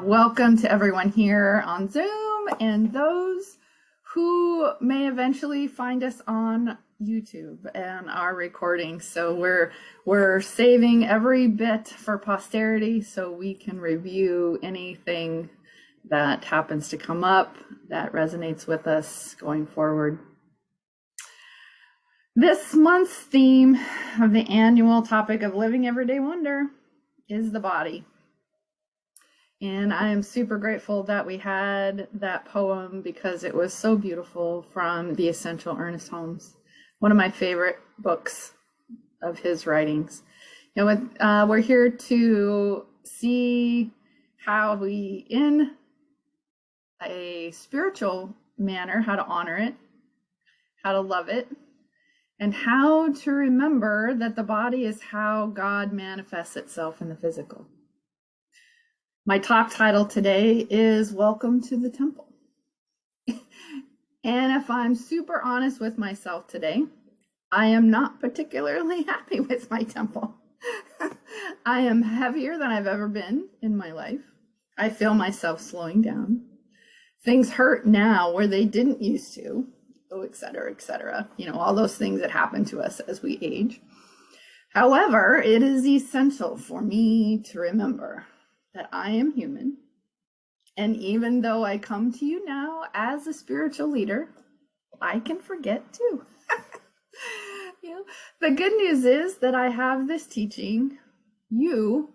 welcome to everyone here on Zoom and those who may eventually find us on YouTube and our recording. So we're saving every bit for posterity so we can review anything that happens to come up that resonates with us going forward. This month's theme of the annual topic of Living Everyday Wonder is the body. And I am super grateful that we had that poem because it was so beautiful from The Essential Ernest Holmes, one of my favorite books of his writings. You know, we're here to see how we, in a spiritual manner, how to honor it, how to love it, and how to remember that the body is how God manifests itself in the physical. My talk title today is Welcome to the Temple. And if I'm super honest with myself today, I am not particularly happy with my temple. I am heavier than I've ever been in my life. I feel myself slowing down. Things hurt now where they didn't used to, et cetera, et cetera. You know, all those things that happen to us as we age. However, it is essential for me to remember that I am human. And even though I come to you now as a spiritual leader, I can forget too. You know, the good news is that I have this teaching, you,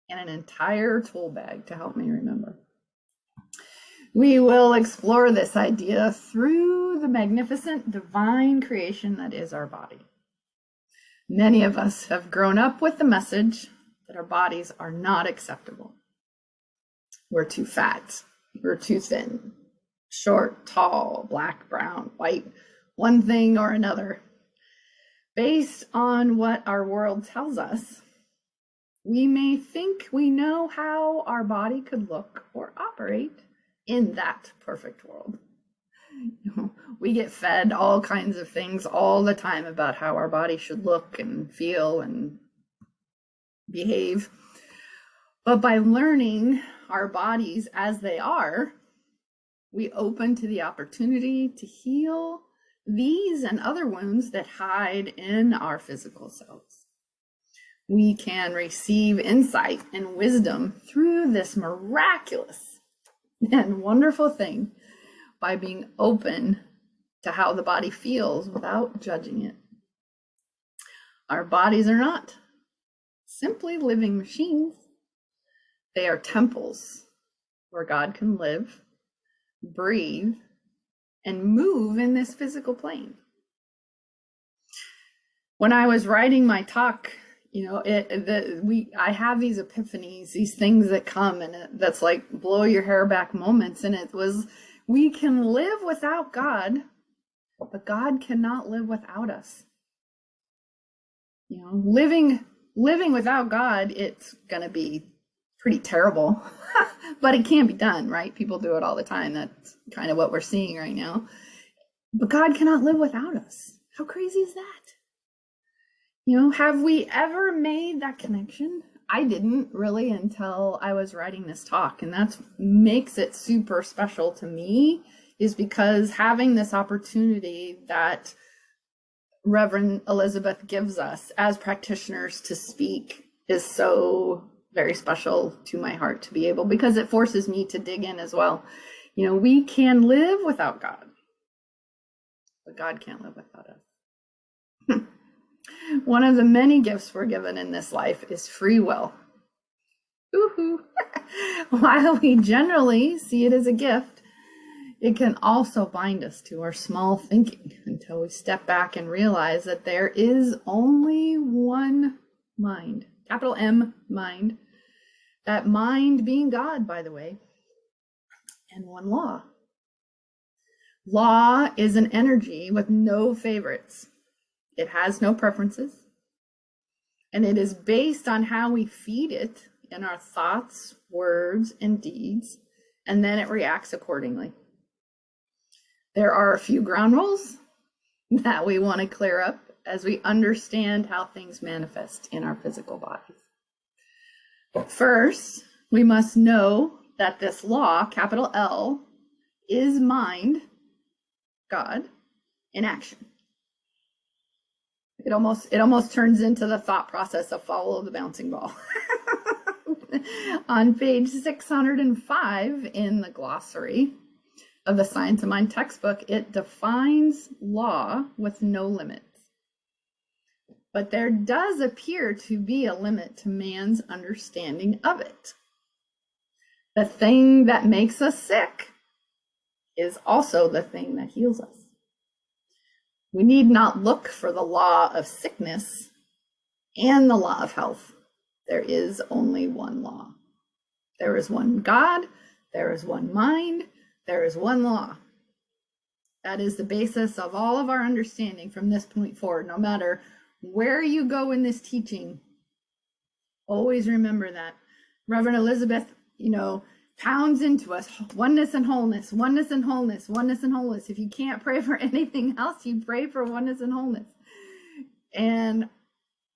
and an entire tool bag to help me remember. We will explore this idea through the magnificent divine creation that is our body. Many of us have grown up with the message that our bodies are not acceptable. We're too fat, we're too thin, short, tall, black, brown, white, one thing or another. Based on what our world tells us, we may think we know how our body could look or operate in that perfect world. We get fed all kinds of things all the time about how our body should look and feel and behave. But by learning our bodies as they are, we open to the opportunity to heal these and other wounds that hide in our physical selves. We can receive insight and wisdom through this miraculous and wonderful thing by being open to how the body feels without judging it. Our bodies are not simply living machines. They are temples where God can live, breathe, and move in this physical plane. When I was writing my talk, you know, I have these epiphanies, these things that come, and that's like blow your hair back moments. And it was, we can live without God, but God cannot live without us. You know, living without God, it's going to be pretty terrible, but it can be done, right? People do it all the time. That's kind of what we're seeing right now. But God cannot live without us. How crazy is that? You know, have we ever made that connection? I didn't really until I was writing this talk, and that's makes it super special to me, is because having this opportunity that Reverend Elizabeth gives us as practitioners to speak is so very special to my heart to be able, because it forces me to dig in as well. You know, we can live without God, but God can't live without us. One of the many gifts we're given in this life is free will. Woohoo! While we generally see it as a gift, it can also bind us to our small thinking until we step back and realize that there is only one mind, capital M, mind. That mind being God, by the way, and one law. Law is an energy with no favorites. It has no preferences. And it is based on how we feed it in our thoughts, words, and deeds, and then it reacts accordingly. There are a few ground rules that we want to clear up as we understand how things manifest in our physical bodies. First, we must know that this law, capital L, is mind, God, in action. It almost turns into the thought process of follow the bouncing ball. On page 605 in the glossary of the Science of Mind textbook, it defines law with no limits. But there does appear to be a limit to man's understanding of it. The thing that makes us sick is also the thing that heals us. We need not look for the law of sickness and the law of health. There is only one law. There is one God, there is one mind, there is one law. That is the basis of all of our understanding from this point forward. No matter where you go in this teaching, always remember that. Reverend Elizabeth, pounds into us oneness and wholeness, oneness and wholeness, oneness and wholeness. If you can't pray for anything else, you pray for oneness and wholeness. And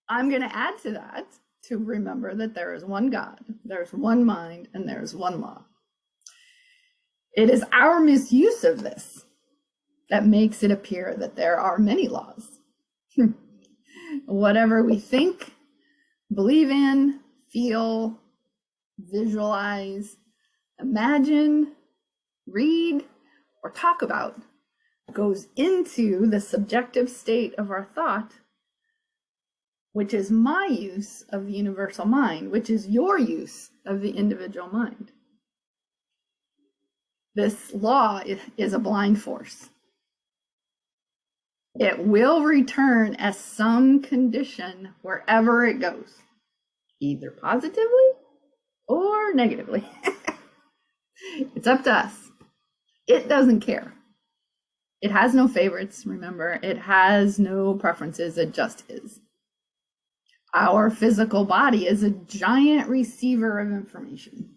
I'm going to add to that to remember that there is one God, there's one mind, and there's one law. It is our misuse of this that makes it appear that there are many laws. Whatever we think, believe in, feel, visualize, imagine, read, or talk about goes into the subjective state of our thought, which is my use of the universal mind, which is your use of the individual mind. This law is a blind force. It will return as some condition wherever it goes, either positively or negatively. It's up to us. It doesn't care. It has no favorites, remember. It has no preferences. It just is. Our physical body is a giant receiver of information.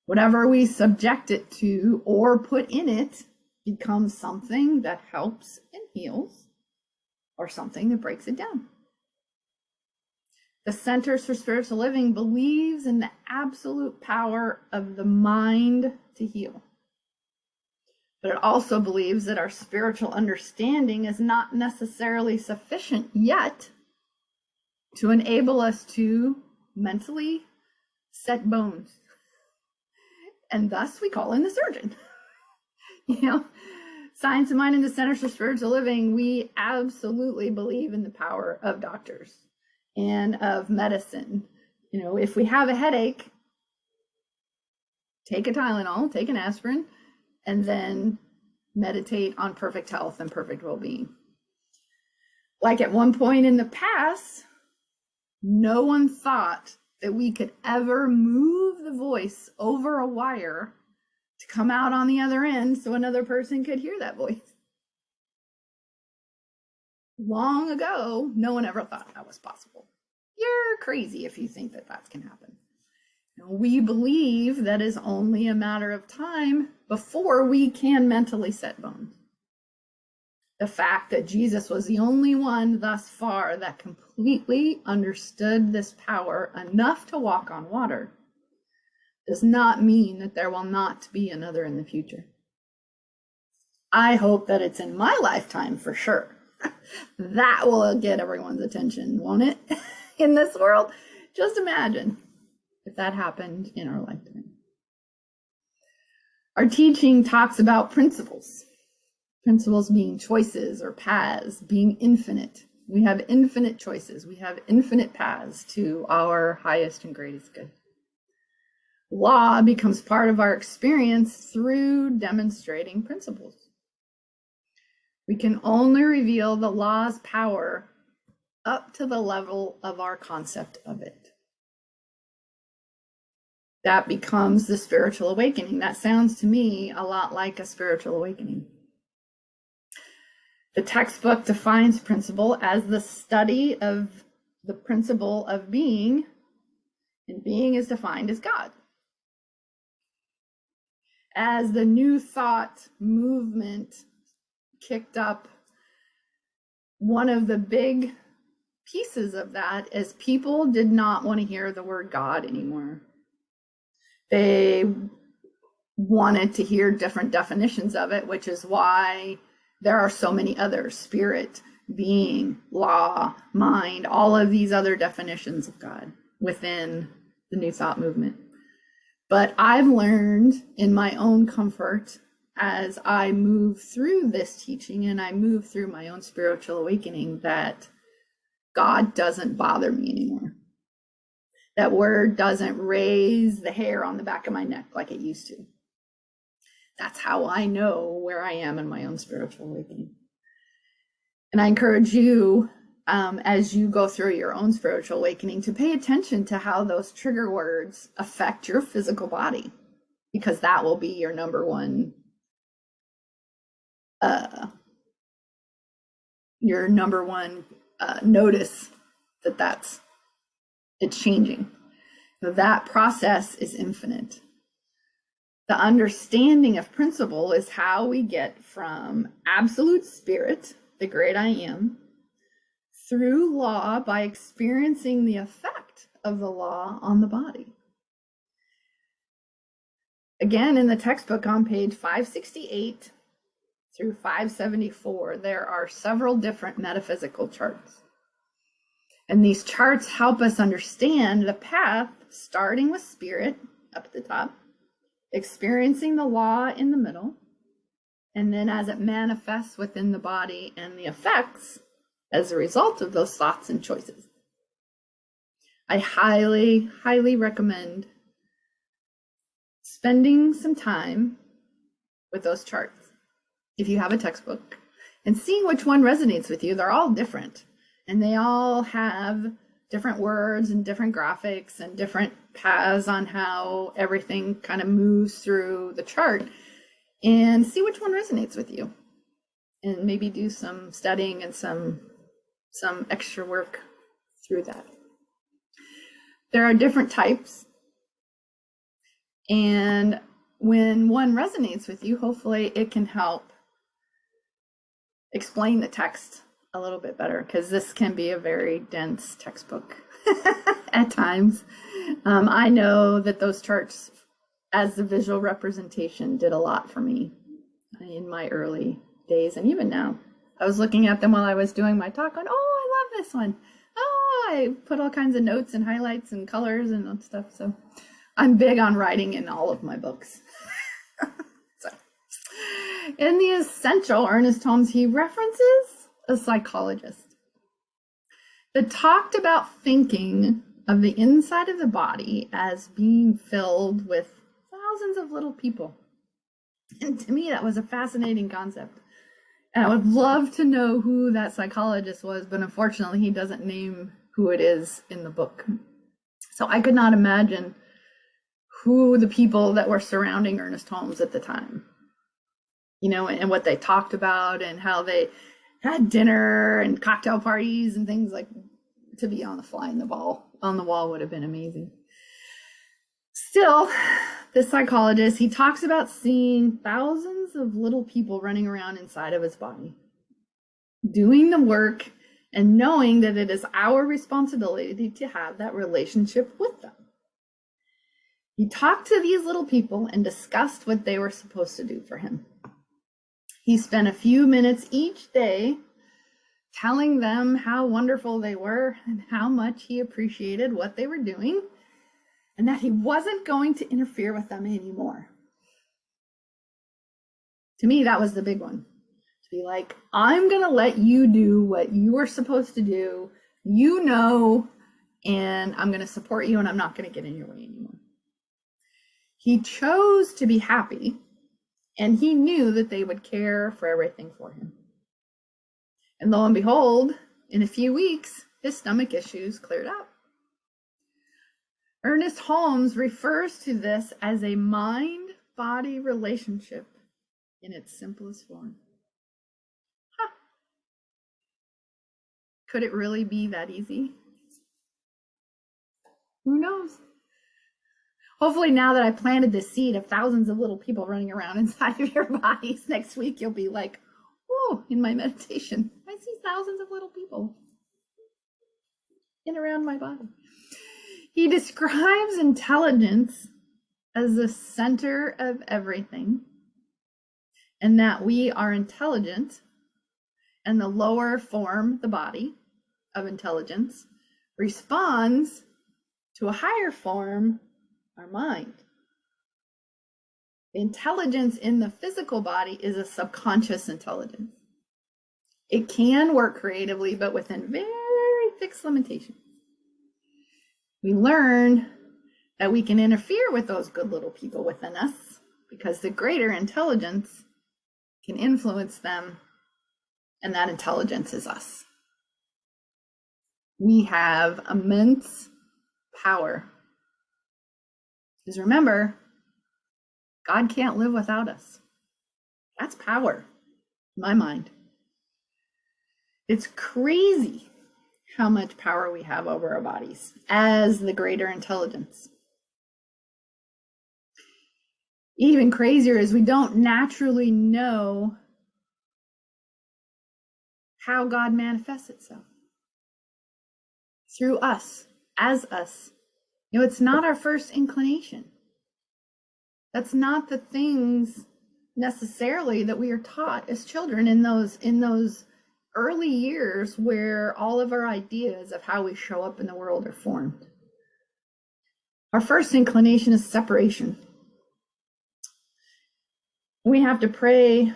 Whatever we subject it to or put in it becomes something that helps and heals, or something that breaks it down. The Centers for Spiritual Living believes in the absolute power of the mind to heal. But it also believes that our spiritual understanding is not necessarily sufficient yet to enable us to mentally set bones. And thus we call in the surgeon. Science of Mind and the Centers for Spiritual Living, we absolutely believe in the power of doctors and of medicine. If we have a headache, take a Tylenol, take an aspirin, and then meditate on perfect health and perfect well-being. Like at one point in the past, no one thought that we could ever move the voice over a wire to come out on the other end so another person could hear that voice. Long ago, no one ever thought that was possible. You're crazy if you think that can happen. We believe that is only a matter of time before we can mentally set bones. The fact that Jesus was the only one thus far that completely understood this power enough to walk on water does not mean that there will not be another in the future. I hope that it's in my lifetime for sure. That will get everyone's attention, won't it? In this world, just imagine if that happened in our lifetime. Our teaching talks about principles. Principles being choices or paths, being infinite. We have infinite choices. We have infinite paths to our highest and greatest good. Law becomes part of our experience through demonstrating principles. We can only reveal the law's power up to the level of our concept of it. That becomes the spiritual awakening. That sounds to me a lot like a spiritual awakening. The textbook defines principle as the study of the principle of being, and being is defined as God. As the New Thought movement kicked up, one of the big pieces of that is people did not want to hear the word God anymore. They wanted to hear different definitions of it, which is why there are so many others: spirit, being, law, mind, all of these other definitions of God within the New Thought movement. But I've learned in my own comfort as I move through this teaching and I move through my own spiritual awakening that God doesn't bother me anymore. That word doesn't raise the hair on the back of my neck like it used to. That's how I know where I am in my own spiritual awakening. And I encourage you, as you go through your own spiritual awakening, to pay attention to how those trigger words affect your physical body, because that will be your number one notice that it's changing. So that process is infinite. The understanding of principle is how we get from absolute spirit, the great I am, through law by experiencing the effect of the law on the body. Again, in the textbook on page 568 through 574, there are several different metaphysical charts. And these charts help us understand the path, starting with spirit up at the top, experiencing the law in the middle, and then as it manifests within the body and the effects as a result of those thoughts and choices. I highly, highly recommend spending some time with those charts if you have a textbook and seeing which one resonates with you. They're all different and they all have different words and different graphics and different paths on how everything kind of moves through the chart, and see which one resonates with you and maybe do some studying and some extra work through that. There are different types, and when one resonates with you, hopefully it can help explain the text a little bit better, because this can be a very dense textbook at times. I know that those charts as the visual representation did a lot for me in my early days, and even now. I was looking at them while I was doing my talk, going, oh, I love this one. Oh, I put all kinds of notes and highlights and colors and stuff. So I'm big on writing in all of my books. So, in the Essential, Ernest Holmes, he references a psychologist that talked about thinking of the inside of the body as being filled with thousands of little people. And to me, that was a fascinating concept. And I would love to know who that psychologist was, but unfortunately, he doesn't name who it is in the book. So I could not imagine who the people that were surrounding Ernest Holmes at the time, you know, and what they talked about and how they had dinner and cocktail parties and things. Like, to be on the wall would have been amazing. Still, this psychologist, he talks about seeing thousands of little people running around inside of his body, doing the work and knowing that it is our responsibility to have that relationship with them. He talked to these little people and discussed what they were supposed to do for him. He spent a few minutes each day telling them how wonderful they were and how much he appreciated what they were doing, and that he wasn't going to interfere with them anymore. To me, that was the big one. To be like, I'm going to let you do what you are supposed to do, you know, and I'm going to support you, and I'm not going to get in your way anymore. He chose to be happy, and he knew that they would care for everything for him. And lo and behold, in a few weeks, his stomach issues cleared up. Ernest Holmes refers to this as a mind-body relationship in its simplest form. Could it really be that easy? Who knows? Hopefully, now that I planted this seed of thousands of little people running around inside of your bodies, next week you'll be like, oh, in my meditation, I see thousands of little people in around my body. He describes intelligence as the center of everything, and that we are intelligent, and the lower form, the body of intelligence, responds to a higher form, our mind. The intelligence in the physical body is a subconscious intelligence. It can work creatively, but within very fixed limitations. We learn that we can interfere with those good little people within us because the greater intelligence can influence them, and that intelligence is us. We have immense power. Because remember, God can't live without us. That's power, in my mind. It's crazy how much power we have over our bodies as the greater intelligence. Even crazier is we don't naturally know how God manifests itself through us, as us. You know, it's not our first inclination. That's not the things necessarily that we are taught as children in those early years where all of our ideas of how we show up in the world are formed. Our first inclination is separation. We have to pray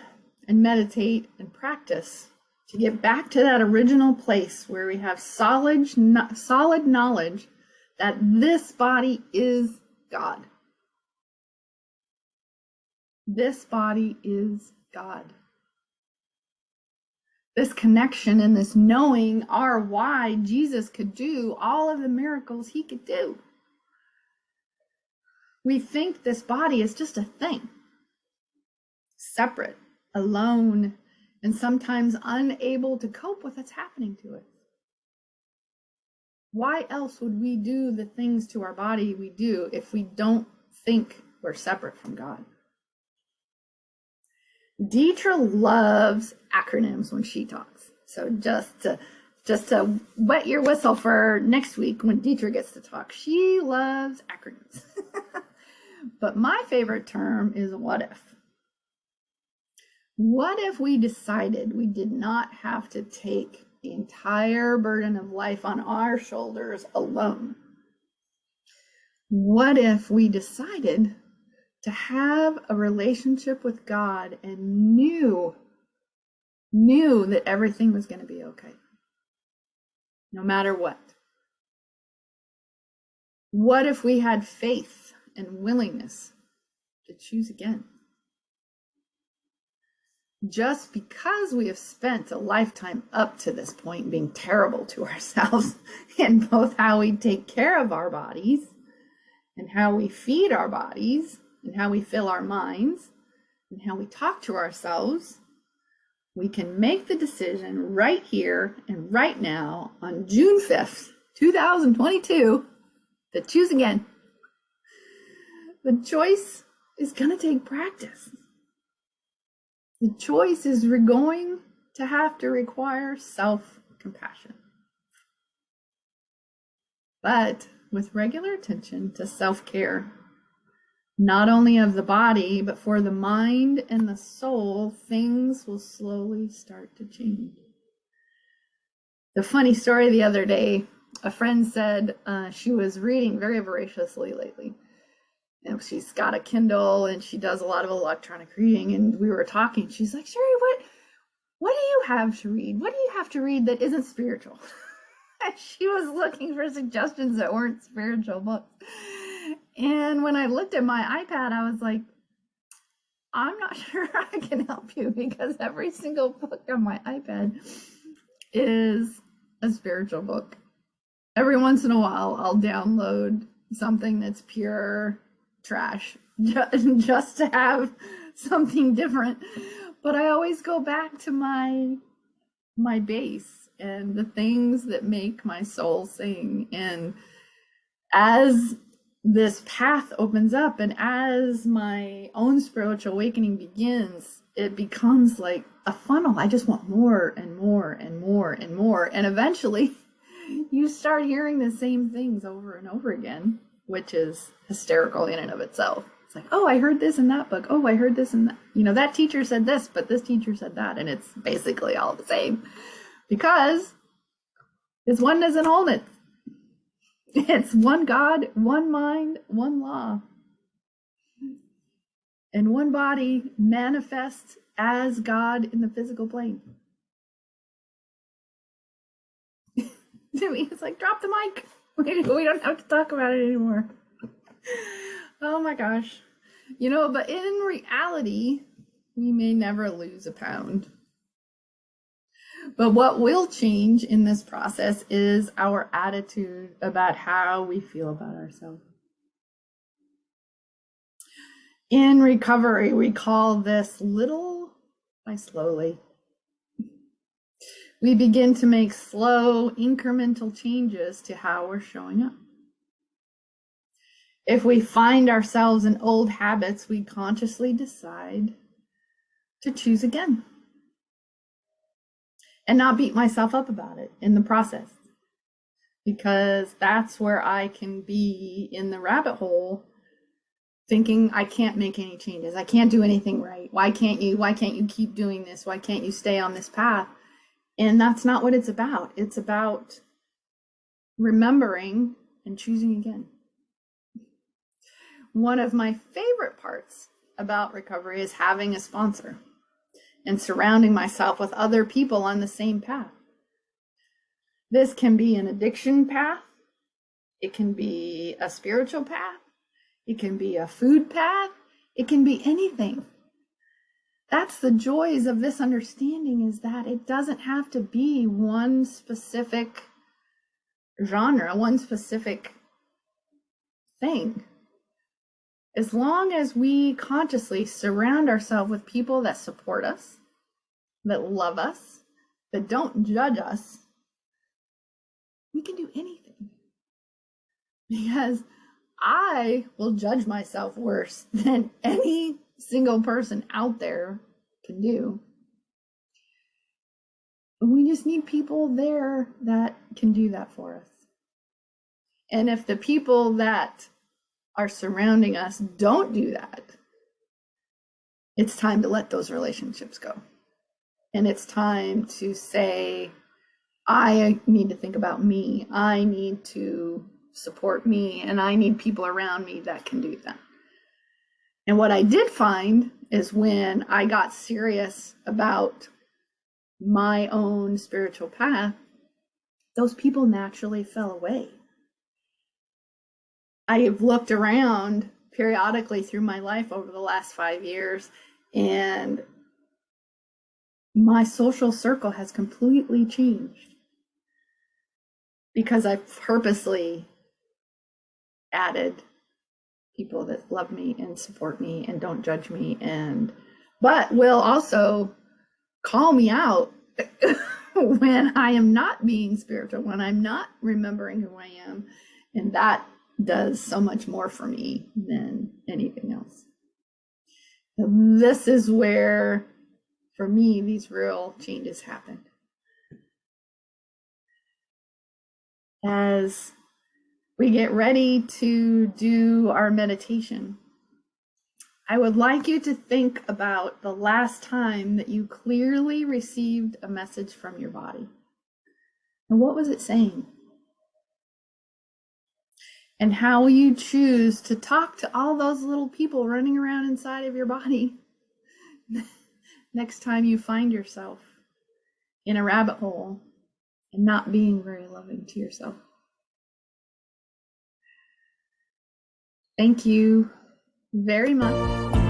and meditate and practice to get back to that original place where we have solid knowledge that this body is God. This body is God. This connection and this knowing are why Jesus could do all of the miracles he could do. We think this body is just a thing, separate, alone, and sometimes unable to cope with what's happening to it. Why else would we do the things to our body we do if we don't think we're separate from God? Deetra loves acronyms when she talks. So just to wet your whistle for next week when Deetra gets to talk, she loves acronyms. But my favorite term is what if. What if we decided we did not have to take the entire burden of life on our shoulders alone? What if we decided to have a relationship with God and knew that everything was going to be okay, no matter what? What if we had faith and willingness to choose again? Just because we have spent a lifetime up to this point being terrible to ourselves in both how we take care of our bodies and how we feed our bodies and how we fill our minds and how we talk to ourselves, we can make the decision right here and right now on June 5th, 2022, to choose again. The choice is going to take practice. The choice is going to have to require self-compassion. But with regular attention to self-care, not only of the body, but for the mind and the soul, things will slowly start to change. The funny story the other day, a friend said she was reading very voraciously lately. You know, she's got a Kindle and she does a lot of electronic reading, and we were talking. She's like, Sherri, what do you have to read? What do you have to read that isn't spiritual? And she was looking for suggestions that weren't spiritual books. And when I looked at my iPad, I was like, I'm not sure I can help you, because every single book on my iPad is a spiritual book. Every once in a while, I'll download something that's pure trash just to have something different. But I always go back to my base and the things that make my soul sing. And as this path opens up and as my own spiritual awakening begins, it becomes like a funnel. I just want more and more and more and more. And eventually you start hearing the same things over and over again, which is hysterical in and of itself. It's like, oh, I heard this in that book. Oh, I heard this in that. You know, that teacher said this, but this teacher said that. And it's basically all the same because it's oneness and wholeness. It's one God, one mind, one law. And one body manifests as God in the physical plane. To me, it's like, drop the mic. We don't have to talk about it anymore. Oh my gosh. You know, but in reality, we may never lose a pound. But what will change in this process is our attitude about how we feel about ourselves. In recovery, we call this little by slowly. We begin to make slow, incremental changes to how we're showing up. If we find ourselves in old habits, we consciously decide to choose again and not beat myself up about it in the process, because that's where I can be in the rabbit hole thinking I can't make any changes. I can't do anything right. Why can't you keep doing this? Why can't you stay on this path? And that's not what it's about. It's about remembering and choosing again. One of my favorite parts about recovery is having a sponsor and surrounding myself with other people on the same path. This can be an addiction path. It can be a spiritual path. It can be a food path. It can be anything. That's the joys of this understanding, is that it doesn't have to be one specific genre, one specific thing. As long as we consciously surround ourselves with people that support us, that love us, that don't judge us, we can do anything. Because I will judge myself worse than any single person out there can do. We just need people there that can do that for us. And if the people that are surrounding us don't do that, it's time to let those relationships go. And it's time to say, I need to think about me. I need to support me, and I need people around me that can do that. And what I did find is when I got serious about my own spiritual path, those people naturally fell away. I have looked around periodically through my life over the last 5 years, and my social circle has completely changed because I purposely added people that love me and support me and don't judge me, but will also call me out when I am not being spiritual, when I'm not remembering who I am. And that does so much more for me than anything else. This is where, for me, these real changes happened. As we get ready to do our meditation, I would like you to think about the last time that you clearly received a message from your body. And what was it saying? And how will you choose to talk to all those little people running around inside of your body next time you find yourself in a rabbit hole and not being very loving to yourself? Thank you very much.